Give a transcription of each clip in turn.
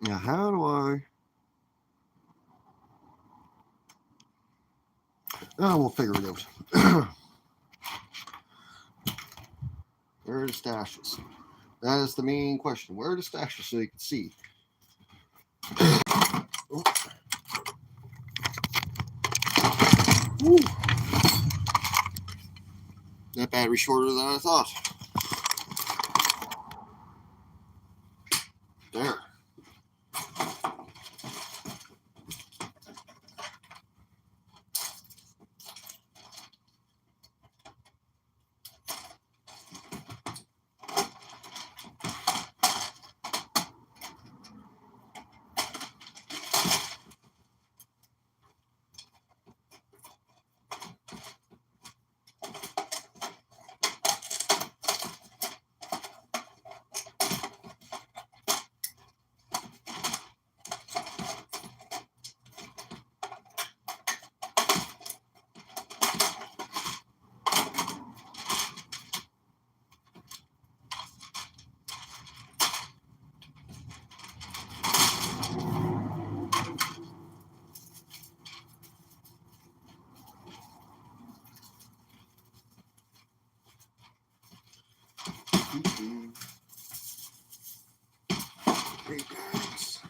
Now, how do I? Oh, we'll figure it out. Where are the stashes? That is the main question. Where are the stashes so you can see? Oh. That battery shorter than I thought. There. Great bags.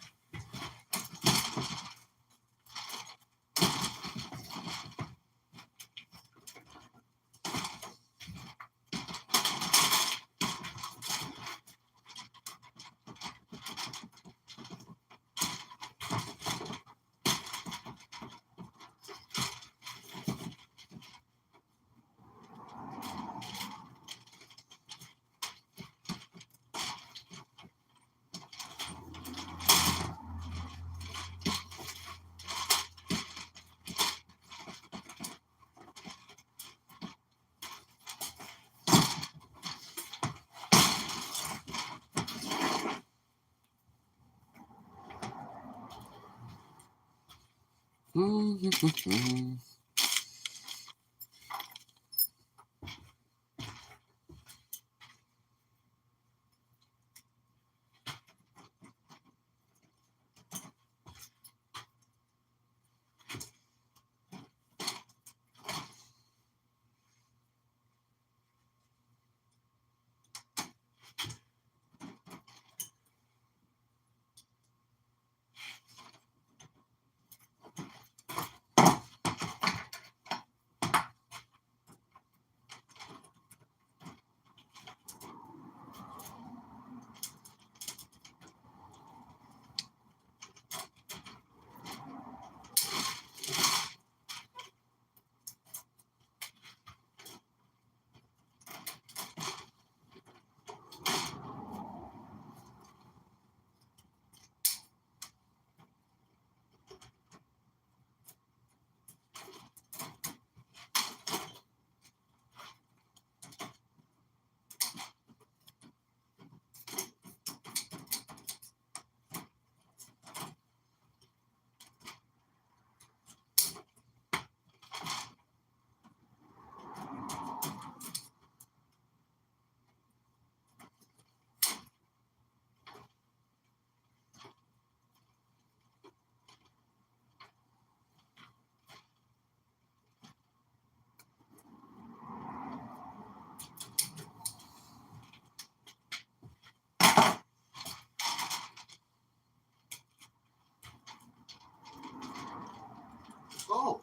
Oh,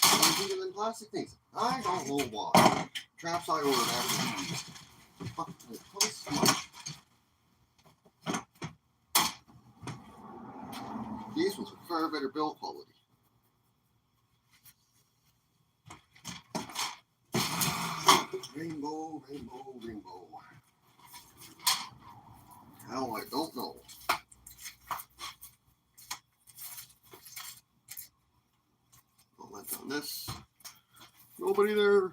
I'm thinking them plastic things. I don't know why. Traps I ordered after these. Fuck, it costs so much. These ones are far better build quality. Rainbow, rainbow, rainbow. How I don't know. Comment on this. Nobody there.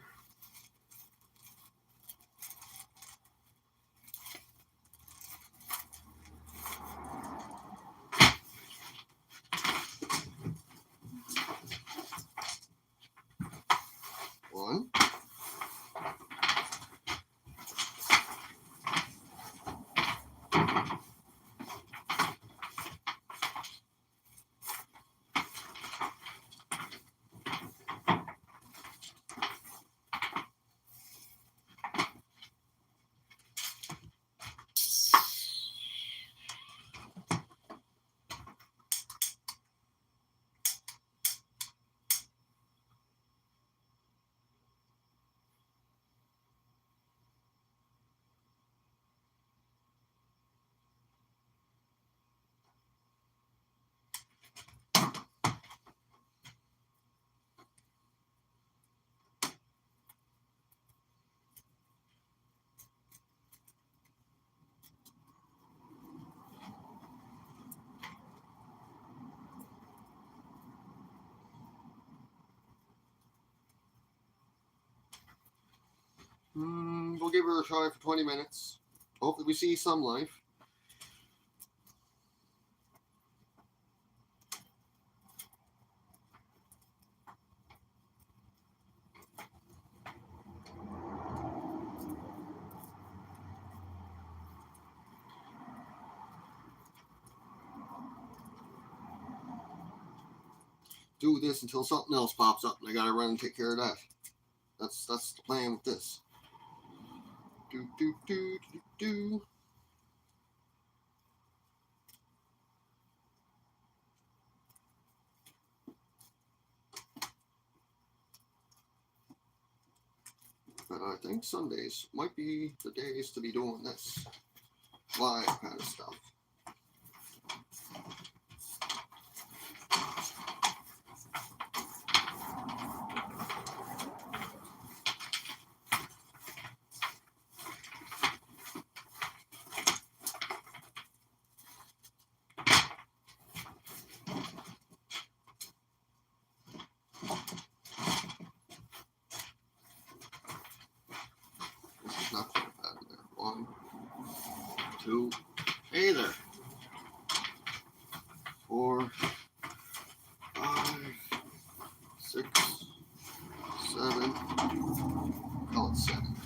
One. We'll give her a try for 20 minutes. Hopefully we see some life. Do this until something else pops up and I gotta run and take care of that. That's the plan with this. Do. But I think Sundays might be the days to be doing this live kind of stuff. Not quite bad in there. 1, 2, hey there. 4, 5, 6, 7. Call it 7.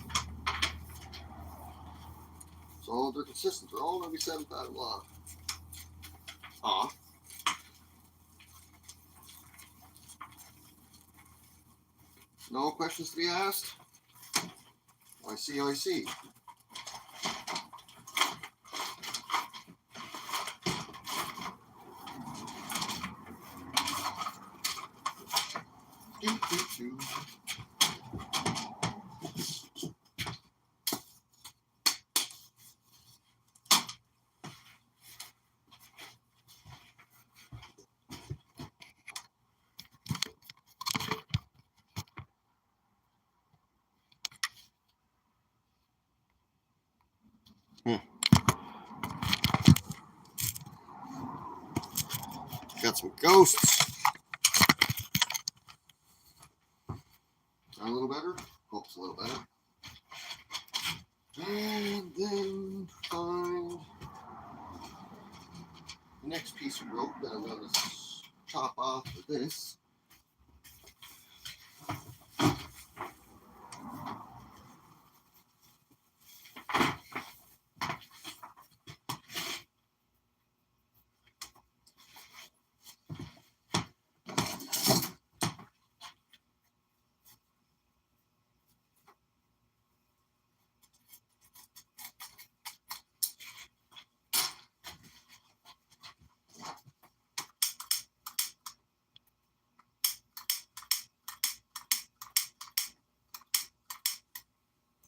So they're consistent. They're all going to be 7-pound long. No questions to be asked? I see. Do. Got some ghosts. A little better? Hope it's a little better. And then find the next piece of rope that I'm going to chop off with this.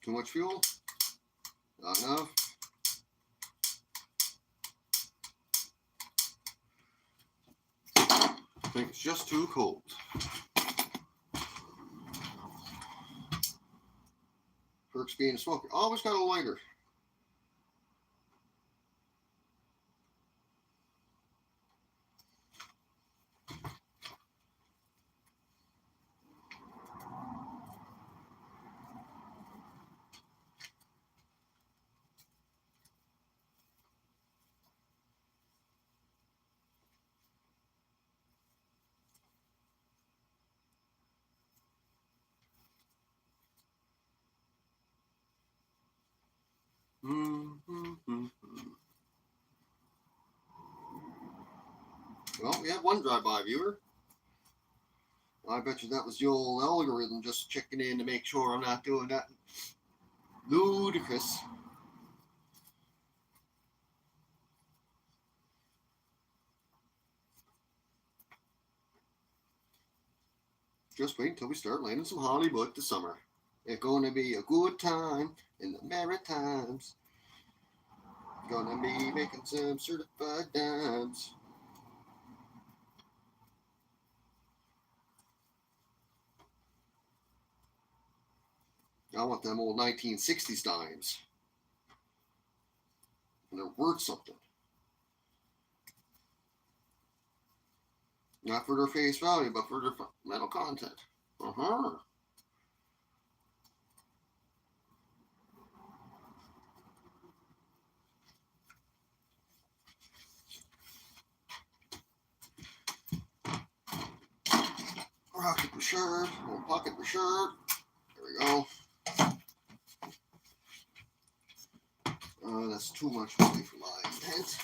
Too much fuel? Not enough. I think it's just too cold. Perks being a smoker. Always got a lighter. Well, we had one drive-by viewer. I bet you that was the old algorithm just checking in to make sure I'm not doing that. Ludicrous. Just wait until we start landing some Hollywood this summer. It's gonna be a good time in the Maritimes. Gonna be making some certified dimes. I want them old 1960s dimes. And they're worth something. Not for their face value, but for their metal content. shirt. We'll pocket the shirt. There we go. That's too much money for my intent.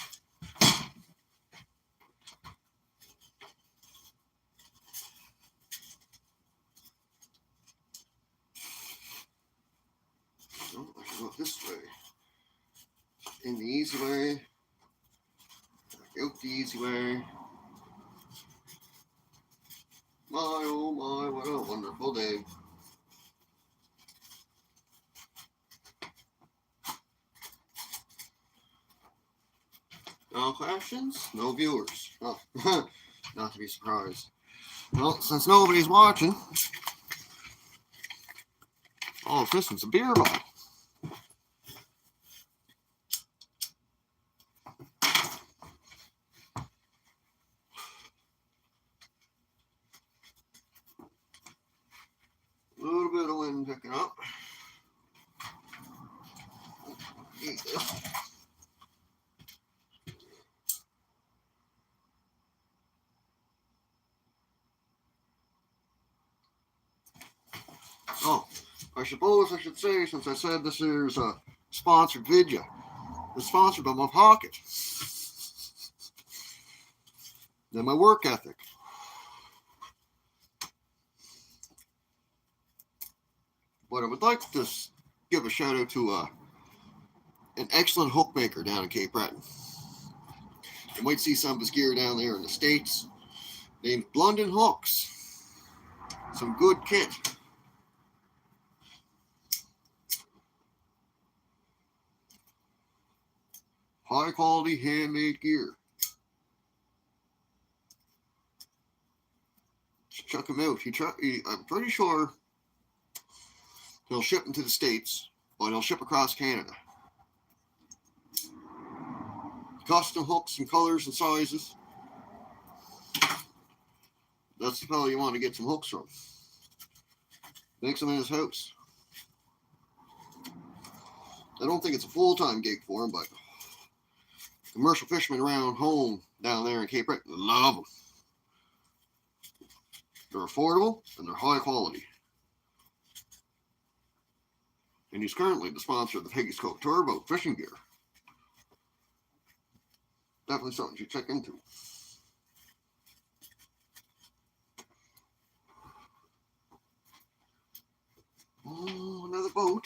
No, I should go this way. In the easy way. Out the easy way. My oh my, what a wonderful day. No questions, no viewers. Oh, not to be surprised. Well, since nobody's watching, oh, this one's a beer bottle. A little bit of wind picking up. Oh, I suppose I should say, since I said this is a sponsored video, it's sponsored by my pocket and my work ethic. But I would like to give a shout out to an excellent hook maker down in Cape Breton. You might see some of his gear down there in the States, named Blunden Hooks. Some good kit. High quality handmade gear. Check him out. I'm pretty sure he'll ship them to the States, but he'll ship across Canada. Custom hooks and colors and sizes. That's the fellow you want to get some hooks from. Makes them in his house. I don't think it's a full-time gig for him, but commercial fishermen around home down there in Cape Breton love them. They're affordable and they're high quality. And he's currently the sponsor of the Peggy's Cove Tourboat fishing gear. Definitely something you check into. Oh, another boat.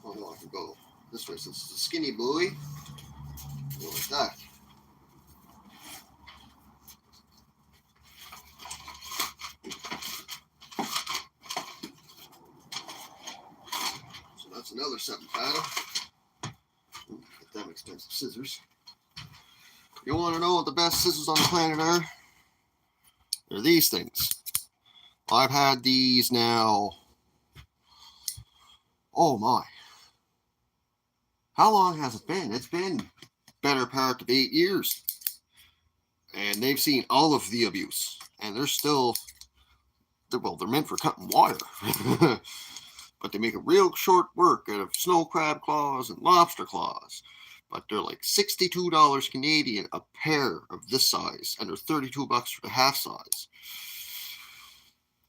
Oh, I can go this way since it's a skinny buoy. Go like that. So that's another 7 paddle. Get them expensive scissors. You want to know what the best scissors on the planet are? They're these things. I've had these now. Oh my. How long has it been? It's been better part of 8 years. And they've seen all of the abuse. And they're still, they're meant for cutting wire. But they make a real short work out of snow crab claws and lobster claws. But they're like $62 Canadian a pair of this size. And they're $32 for the half size.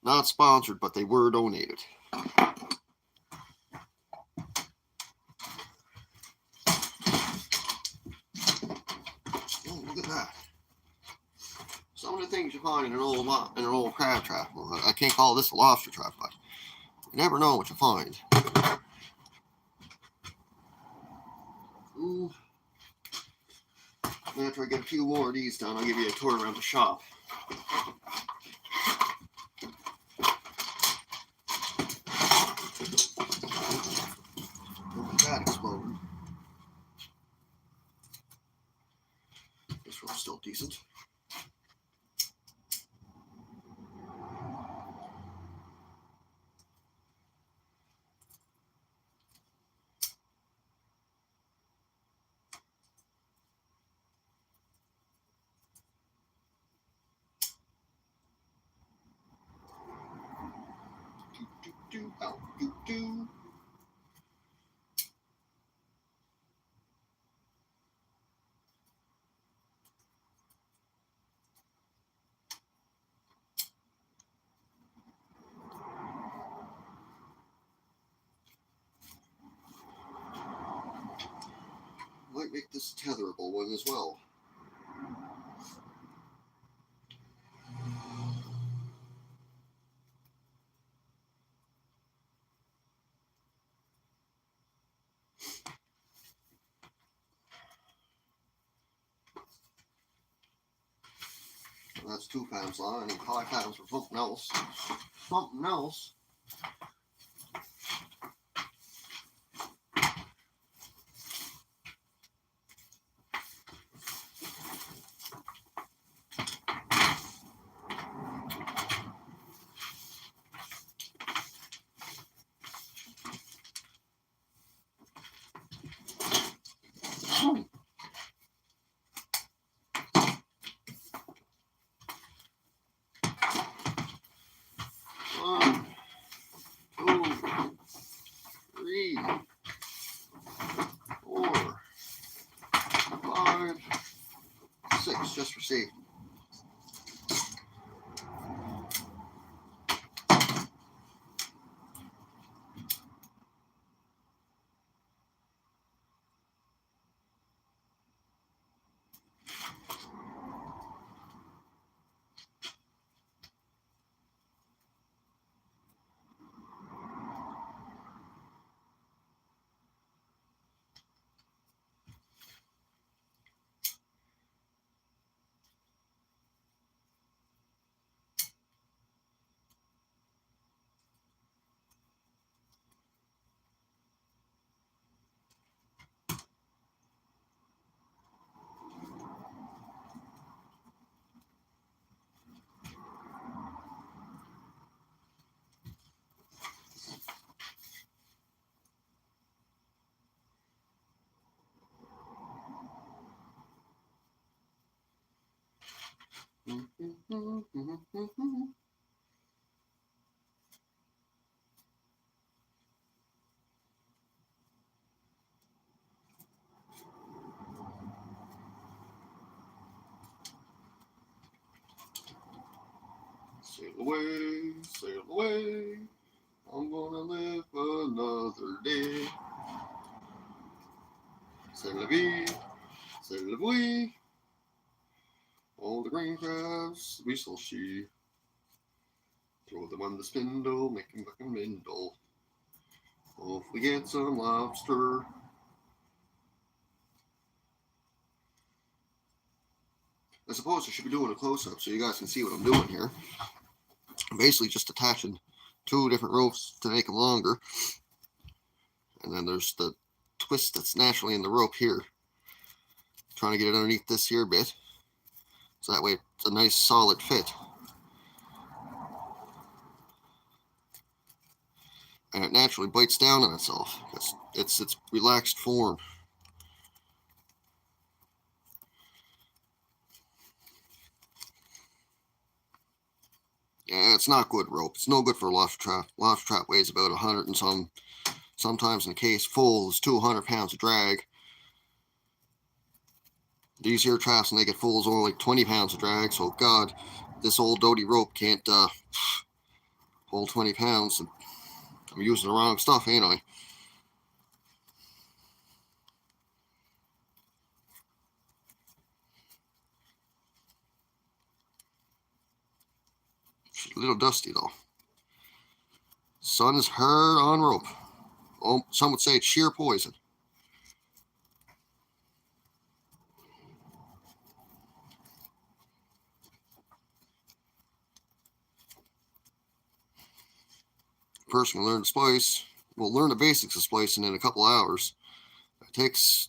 Not sponsored, but they were donated. things you find in an old crab trap. Well, I can't call this a lobster trap, but you never know what you find. Ooh. After I get a few more of these done, I'll give you a tour around the shop. Look at that exploding. This one's still decent. Might make this tetherable one as well. That's 2 pounds long. I need 5 pounds for something else. Something else. One, 2, 3, 4, 5, 6, just for safety. Sail away, sail away. I'm gonna live another day. C'est la vie, c'est la vie. All the green crabs we shall see. Throw them on the spindle, make them fucking mindle. Oh, if we get some lobster. I suppose I should be doing a close-up so you guys can see what I'm doing here. I'm basically just attaching 2 different ropes to make them longer. And then there's the twist that's naturally in the rope here. Trying to get it underneath this here bit. So that way it's a nice solid fit. And it naturally bites down on itself because it's its relaxed form. Yeah, it's not good rope. It's no good for a lobster trap. Lobster trap weighs about 100 and some. Sometimes in a case full is 200 pounds of drag. These here traps, when they get full, is only like 20 pounds of drag. So God, this old doty rope can't hold 20 pounds. I'm using the wrong stuff, ain't I? She's a little dusty though. Sun is hard on rope. Oh, some would say it's sheer poison. A person can learn to splice. Well, learn the basics of splicing in a couple hours. It takes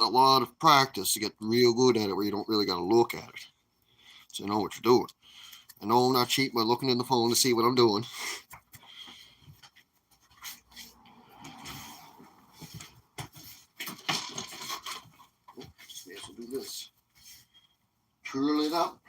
a lot of practice to get real good at it where you don't really got to look at it. So you know what you're doing. I know I'm not cheating by looking in the phone to see what I'm doing. Just may as well do this. Curl it up.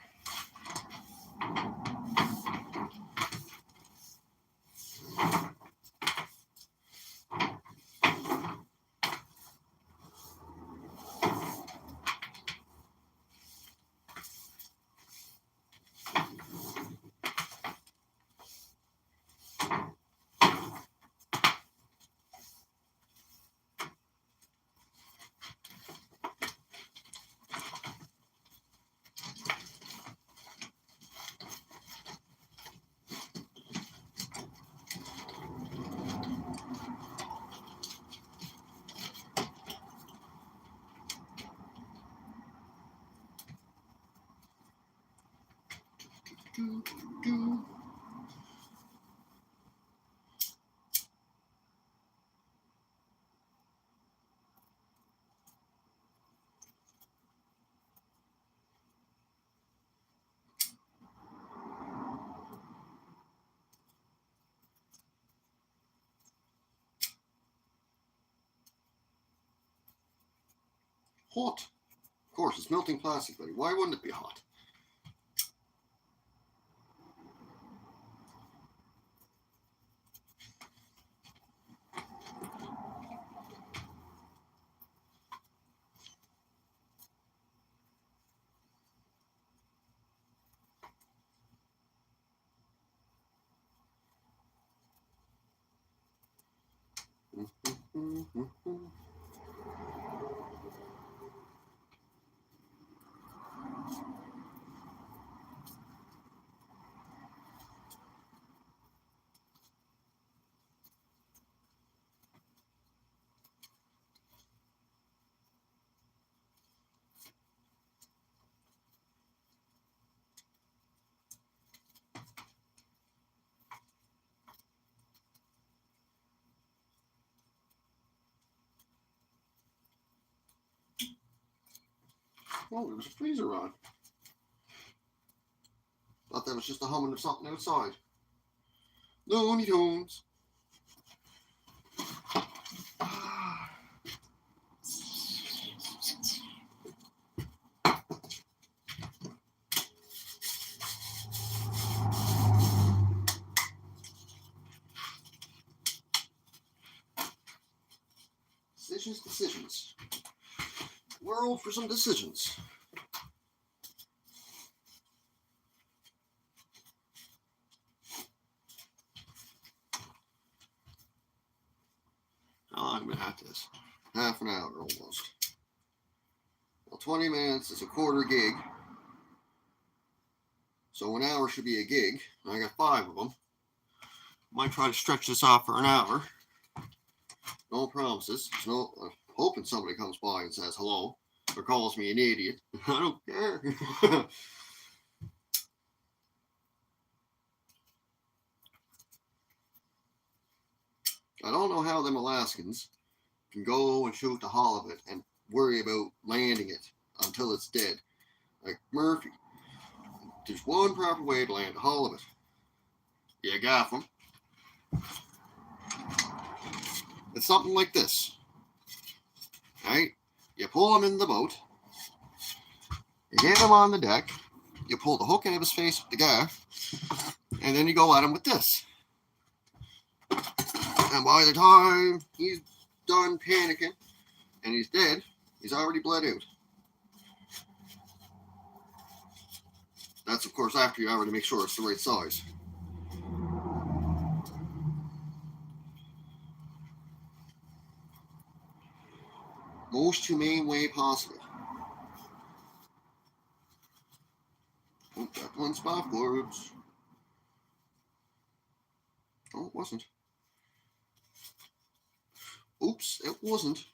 Hot. Of course, it's melting plastic, buddy. Why wouldn't it be hot? Oh, there was a freezer on. Thought that was just a humming of something outside. Looney Tunes. Decisions. World for some decisions. How long have I been at this? Half an hour almost. Well, 20 minutes is a quarter gig. So an hour should be a gig. I got 5 of them. Might try to stretch this off for an hour. No promises. I'm hoping somebody comes by and says hello or calls me an idiot. I don't care. I don't know how them Alaskans can go and shoot the halibut and worry about landing it until it's dead. Like Murphy, there's one proper way to land a halibut. You gaff them. It's something like this. Right? You pull him in the boat. You get him on the deck. You pull the hook out of his face with the gaff. And then you go at him with this. And by the time he's done panicking and he's dead, he's already bled out. That's, of course, after you already make sure it's the right size. Most humane way possible. Oh, that one's backwards. Oh, it wasn't. Oops, it wasn't.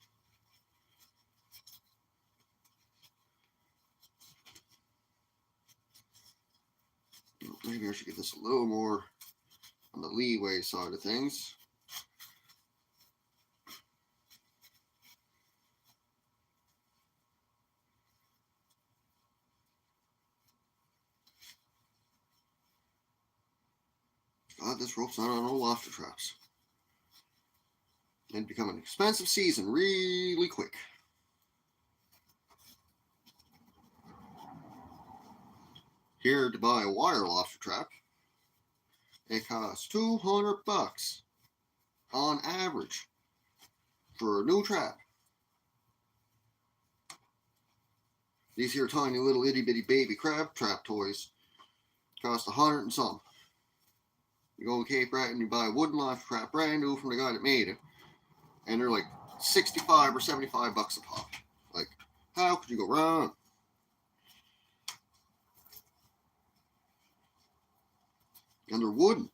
Maybe I should get this a little more on the leeway side of things. God, this rope's not on no lobster traps. It'd become an expensive season really quick. Here to buy a wire lobster trap, it costs $200 on average for a new trap. These here tiny little itty bitty baby crab trap toys cost $100 and some. You go to Cape Rat and you buy a wooden lobster trap brand new from the guy that made it, and they're like 65 or 75 bucks a pop. Like, how could you go wrong? And they're wooden.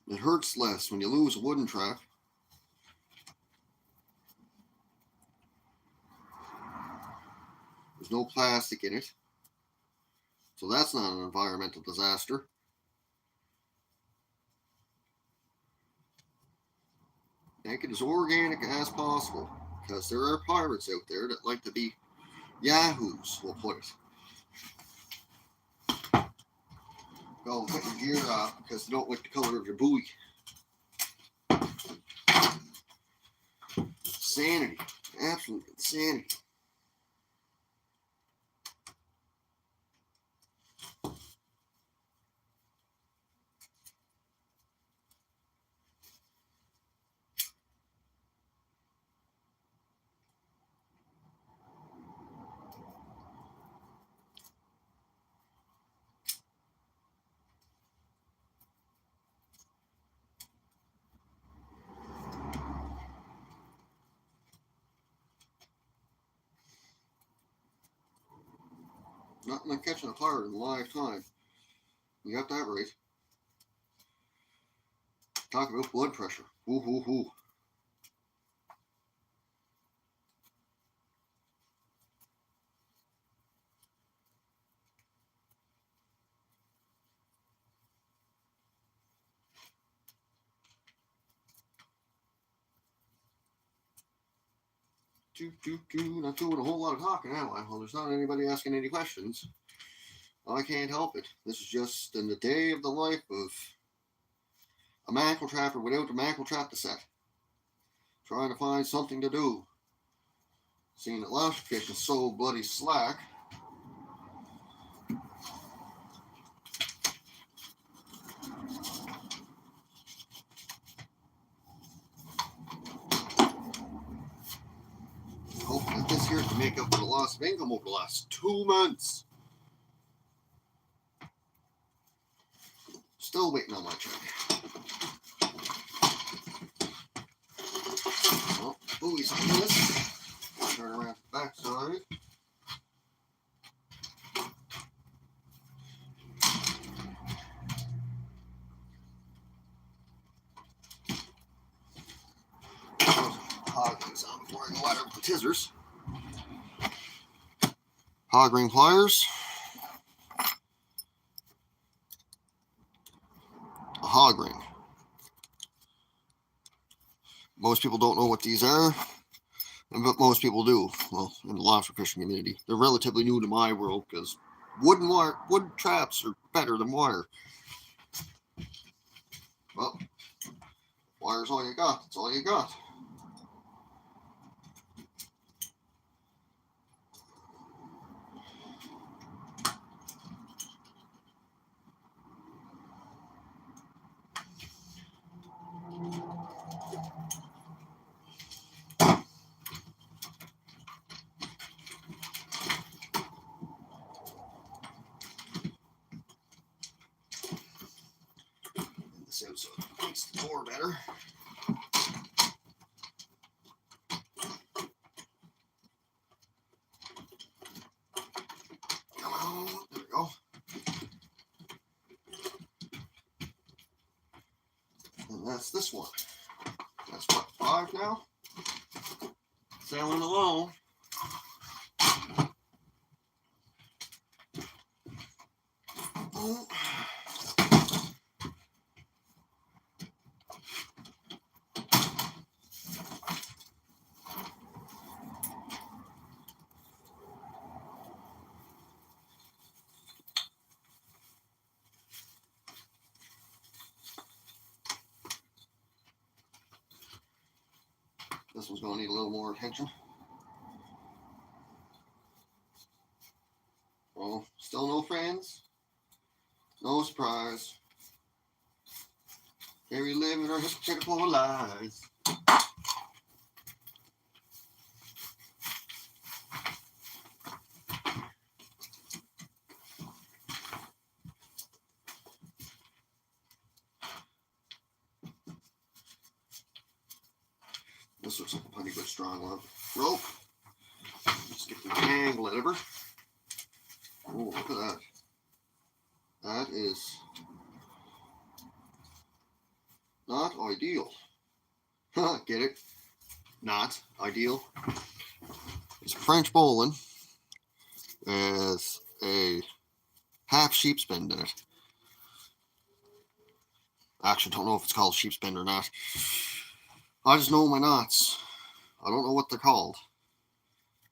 It hurts less when you lose a wooden trap. There's no plastic in it, so that's not an environmental disaster. Make it as organic as possible, because there are pirates out there that like to be yahoos, we'll put it. Go and put your gear off because they don't like the color of your buoy. Insanity. Absolute insanity. Nothing like catching a pirate in a lifetime. You got that right. Talk about blood pressure. Hoo hoo hoo. Not doing a whole lot of talking, am I? Well, there's not anybody asking any questions. I can't help it. This is just in the day of the life of a mackerel trapper without a mackerel trap to set. Trying to find something to do. Seeing that lobster fishing is so bloody slack. Hoping that this here can make up for the loss of income over the last 2 months. Still waiting on my check. Oh, buoy's on this. Turn around the back side. Hog rings on before I go at it with the tizzers. Hog ring pliers. A hog ring. Most people don't know what these are, but most people do. Well, in the lobster fishing community, they're relatively new to my world because wood traps are better than wire. Well, wire's all you got. That's all you got. This out so it makes the door better. Come on, there we go. that's this one. That's what, 5 now? Sailing along. Oh. This one's going to need a little more attention. Oh, still no friends? No surprise. Here we live in our hypocritical lives. This looks like a pretty good strong rope. Just get the angle out of her. Oh, look at that. That is not ideal. Get it? Not ideal. It's French bowling with a half sheepspen in it. I actually don't know if it's called sheepspen or not. I just know my knots. I don't know what they're called.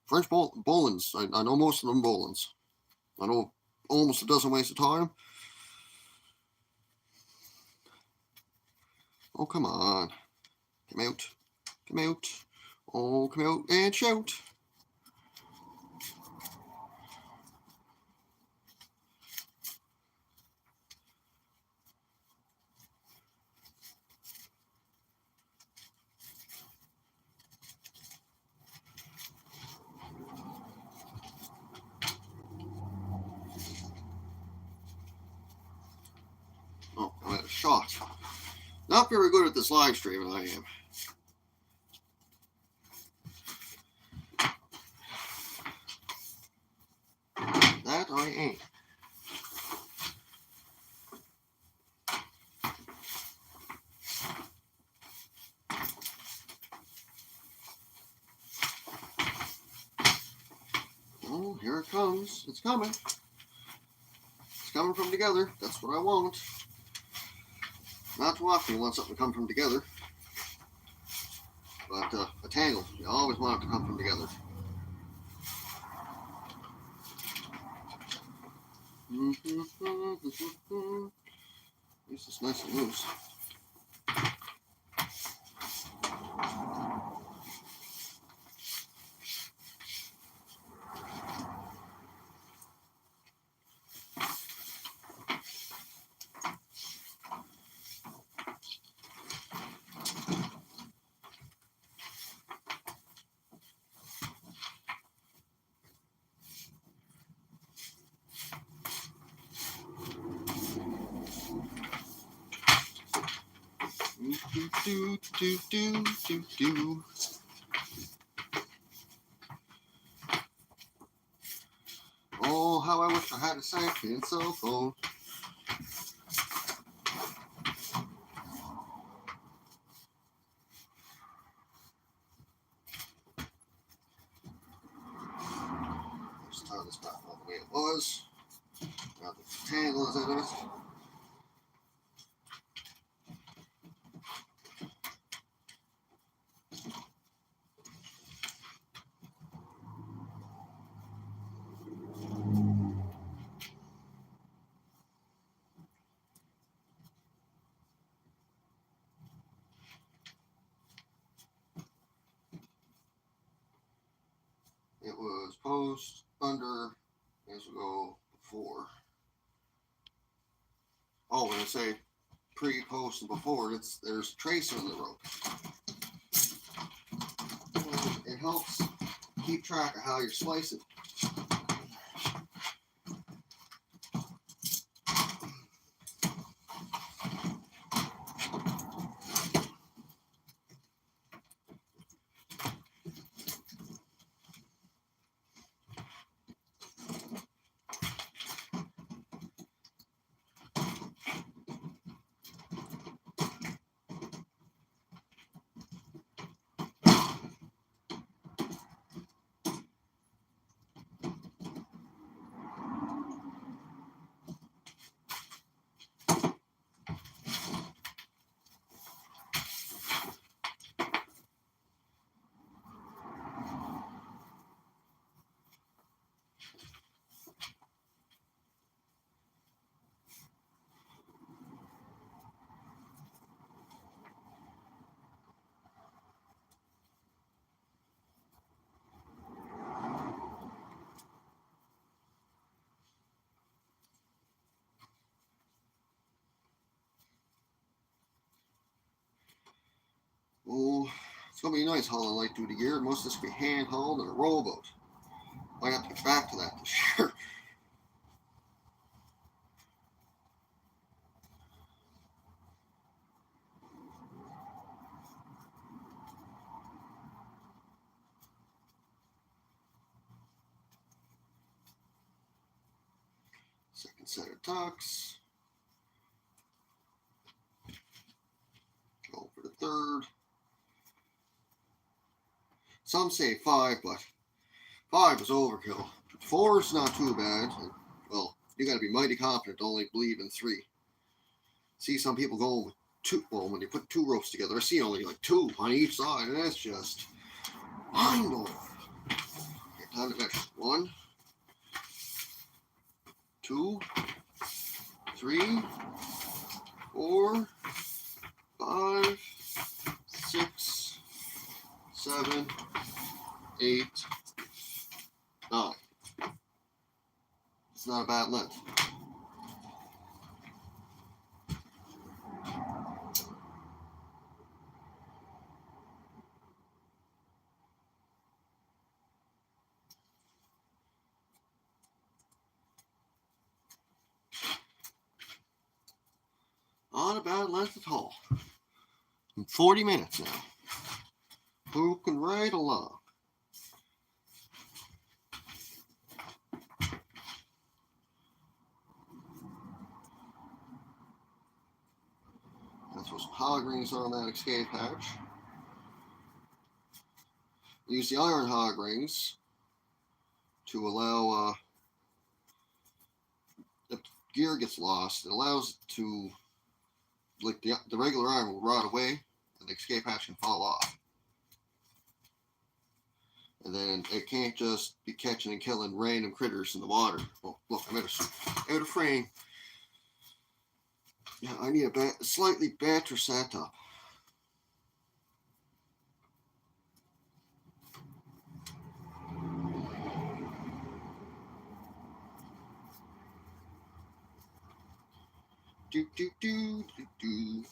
French bowlings. I know most of them bowlings. I know almost a dozen ways of tying them. Oh, come on. Come out. Come out. Oh, come out and shout. Oh, I'm at a shot. Not very good at this live streaming, I am. That I ain't. Oh, here it comes. It's coming. It's coming from together. That's what I want. Not too often you want something to come from together. But a tangle, you always want it to come from together. At least it's nice and loose. Do. Oh, how I wish I had a second cell phone. Just tie this back all the way it was. Now the tangle is out of it. It was post, under, as we go before. Oh, when I say pre, post, and before, there's tracer in the rope. And it helps keep track of how you're slicing. Oh, it's going to be nice hauling light duty gear. Most of this will be hand hauled in a rowboat. Might have to get back to that this year. Second set of tucks. Go for the third. Some say 5, but 5 is overkill. 4 is not too bad. And, well, you got to be mighty confident to only believe in 3. See some people going with 2. Well, when you put 2 ropes together, I see only like 2 on each side, and that's just mind-blowing. Okay, time to measure. 1, 2, 3, 4, 5, 6, 7, 8, 9. It's not a bad length. Not a bad length at all. 40 minutes now. Poking right along. Let's throw some hog rings on that escape hatch. Use the iron hog rings to allow, if gear gets lost, it allows it to, like the regular iron will rot away and the escape hatch can fall off. And then it can't just be catching and killing random critters in the water. Oh, look, I'm out of frame. Yeah, I need a slightly better setup. Do, do, do, do, do.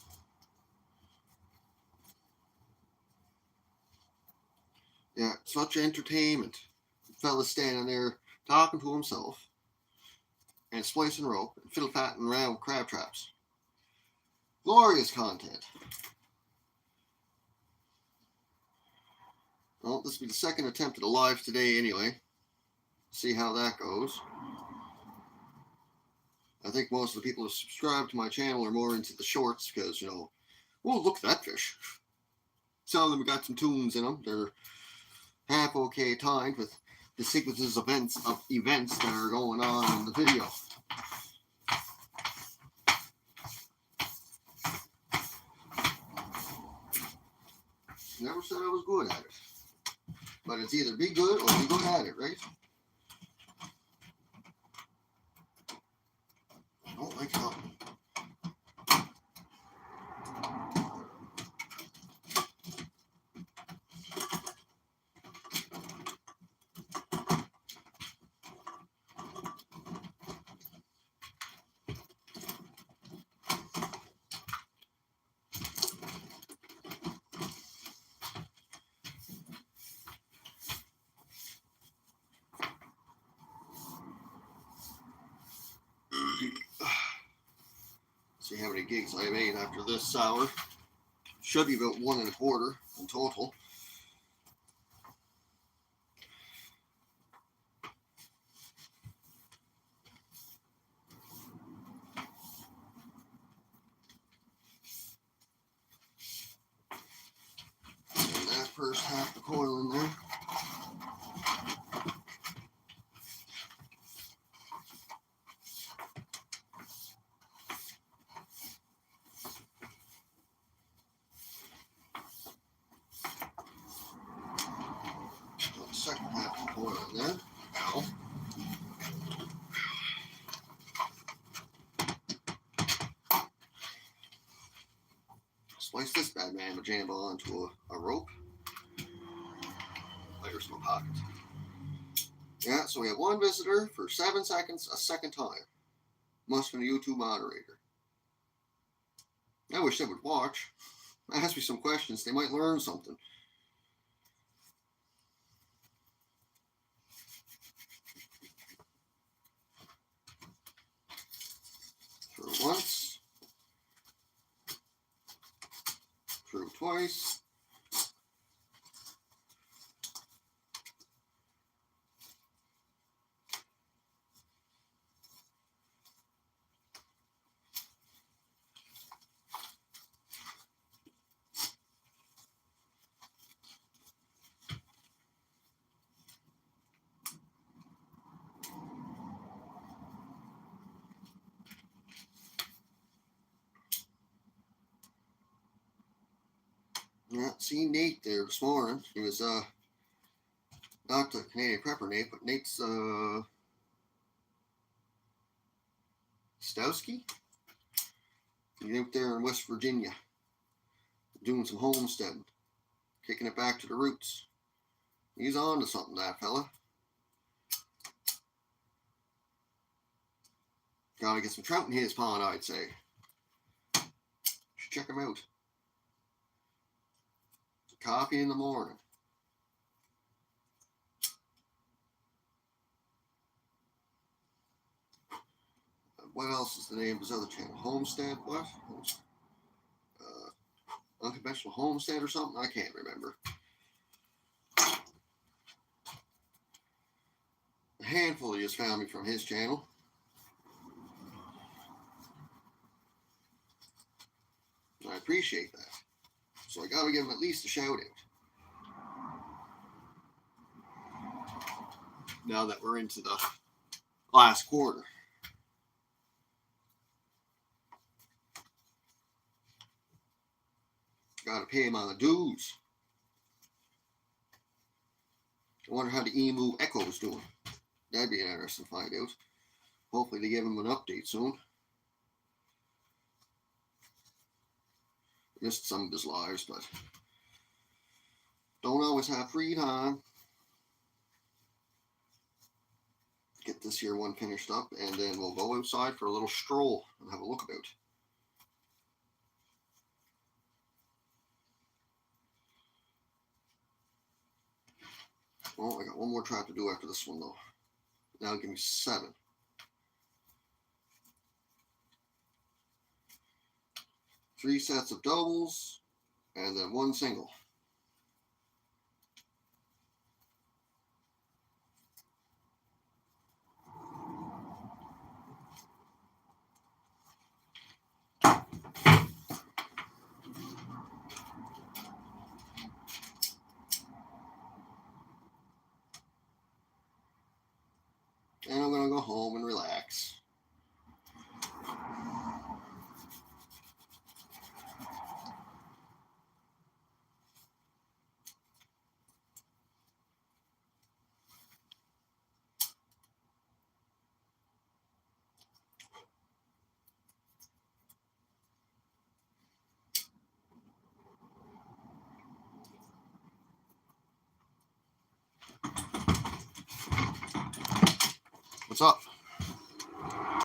Yeah, such entertainment. The fella standing there talking to himself and splicing rope and fiddle-fatting around with crab traps. Glorious content. Well, this will be the second attempt at a live today anyway. See how that goes. I think most of the people who subscribe to my channel are more into the shorts because, you know, oh, look at that fish. Some of them got some tunes in them. They're half okay timed with the sequences of events that are going on in the video. Never said I was good at it. But it's either be good or be good at it, right? I don't like helping. See how many gigs I made after this hour. Should be about 1 1/4 in total. And that first half the coil in there. Second half of the coil in there. Ow. Splice this bad mamma jamba onto a rope. There's my pocket. Yeah, so we have 1 visitor for 7 seconds a second time. Must have been a YouTube moderator. I wish they would watch. Ask me some questions. They might learn something. Through once. Through twice. Yeah, see Nate there this morning. He was not the Canadian prepper Nate, but Nate's Stowski. He's out there in West Virginia doing some homesteading, kicking it back to the roots. He's on to something, that fella. Gotta get some trout in his pond, I'd say. Should check him out. Coffee in the morning. What else is the name of his other channel? Homestead? What? Unconventional Homestead or something? I can't remember. A handful he has found me from his channel. I appreciate that. So I gotta give him at least a shout out. Now that we're into the last quarter. Gotta pay him on the dues. I wonder how the emu echo's doing. That'd be interesting to find out. Hopefully they give him an update soon. Missed some of his lives, but don't always have free time. Get this here one finished up, and then we'll go outside for a little stroll and have a look about. Well, I got one more trap to do after this one, though. Now give me 7. Three sets of doubles, and then 1 single. And I'm going to go home and relax. What's up?